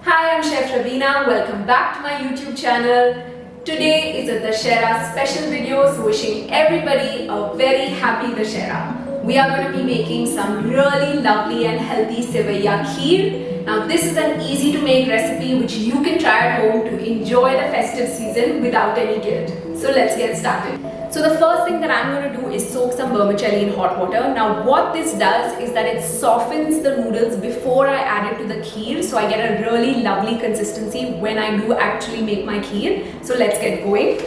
Hi, I'm Chef Raveena. Welcome back to my YouTube channel. Today is a Dusshera special video, so wishing everybody a very happy Dusshera. We are going to be making some really lovely and healthy Seviyan Kheer. Now this is an easy to make recipe which you can try at home to enjoy the festive season without any guilt. So let's get started. So the first thing that I'm going to do is soak some vermicelli in hot water. Now what this does is that it softens the noodles before I add it to the kheer, so I get a really lovely consistency when I do actually make my kheer. So let's get going.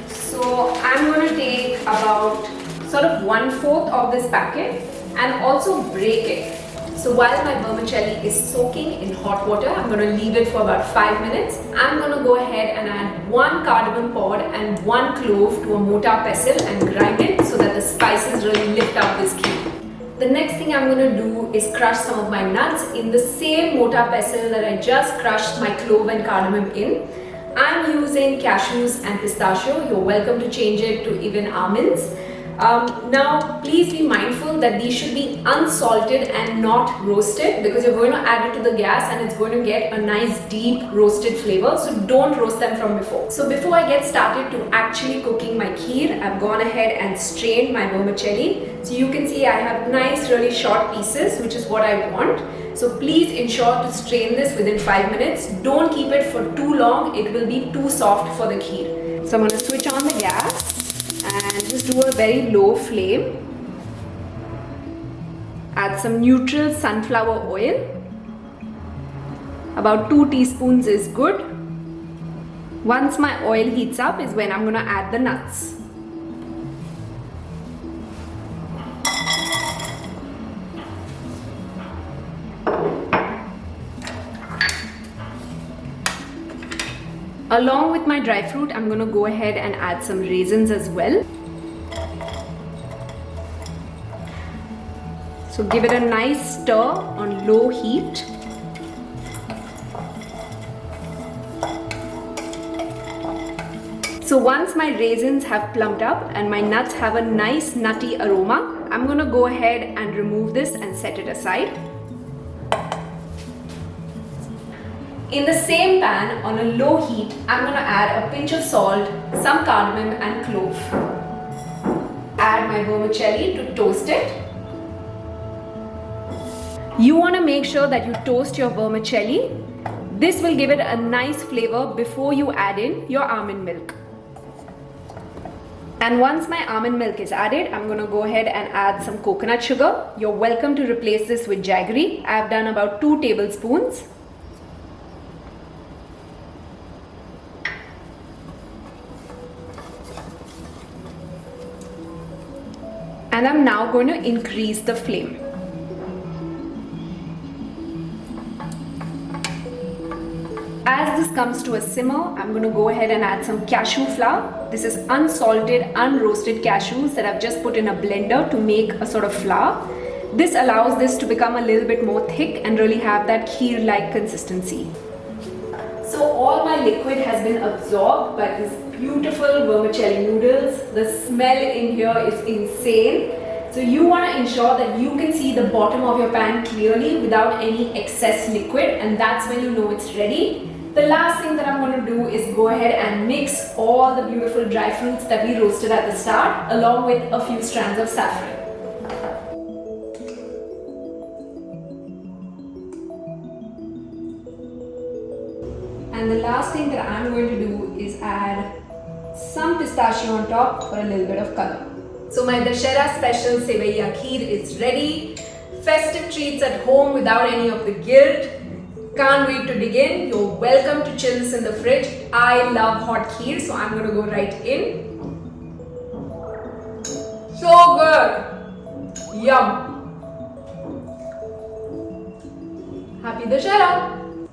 So I'm going to take about sort of 1/4 of this packet and also break it. So while my vermicelli is soaking in hot water, I'm going to leave it for about 5 minutes. I'm going to go ahead and add 1 cardamom pod and 1 clove to a mortar pestle and grind it so that the spices really lift up this kheer. The next thing I'm going to do is crush some of my nuts in the same mortar pestle that I just crushed my clove and cardamom in. I'm using cashews and pistachio. You're welcome to change it to even almonds. Now please be mindful that these should be unsalted and not roasted, because you're going to add it to the gas and it's going to get a nice deep roasted flavor, so don't roast them from before. So before I get started to actually cooking my kheer, I've gone ahead and strained my vermicelli. So you can see I have nice really short pieces, which is what I want. So please ensure to strain this within 5 minutes. Don't keep it for too long, it will be too soft for the kheer. So I'm going to switch on the gas and just do a very low flame. Add some neutral sunflower oil. About 2 teaspoons is good. Once my oil heats up is when I'm going to add the nuts. Along with my dry fruit, I'm going to go ahead and add some raisins as well. So give it a nice stir on low heat. So once my raisins have plumped up and my nuts have a nice nutty aroma, I'm going to go ahead and remove this and set it aside. In the same pan on a low heat, I'm going to add a pinch of salt, some cardamom and clove. Add my vermicelli to toast it. You want to make sure that you toast your vermicelli. This will give it a nice flavor before you add in your almond milk. And once my almond milk is added, I'm going to go ahead and add some coconut sugar. You're welcome to replace this with jaggery. I've done about 2 tablespoons. And I'm now going to increase the flame. As this comes to a simmer, I'm going to go ahead and add some cashew flour. This is unsalted, unroasted cashews that I've just put in a blender to make a sort of flour. This allows this to become a little bit more thick and really have that kheer-like consistency. So all my liquid has been absorbed by these beautiful vermicelli noodles. The smell in here is insane. So you want to ensure that you can see the bottom of your pan clearly without any excess liquid, and that's when you know it's ready. The last thing that I'm going to do is go ahead and mix all the beautiful dry fruits that we roasted at the start along with a few strands of saffron. And the last thing that I'm going to do is add some pistachio on top for a little bit of color. So my Dusshera special Seviyan Kheer is ready. Festive treats at home without any of the guilt. Can't wait to dig in. You're welcome to chill this in the fridge. I love hot kheer, so I'm going to go right in. So good. Yum. Happy Dusshera.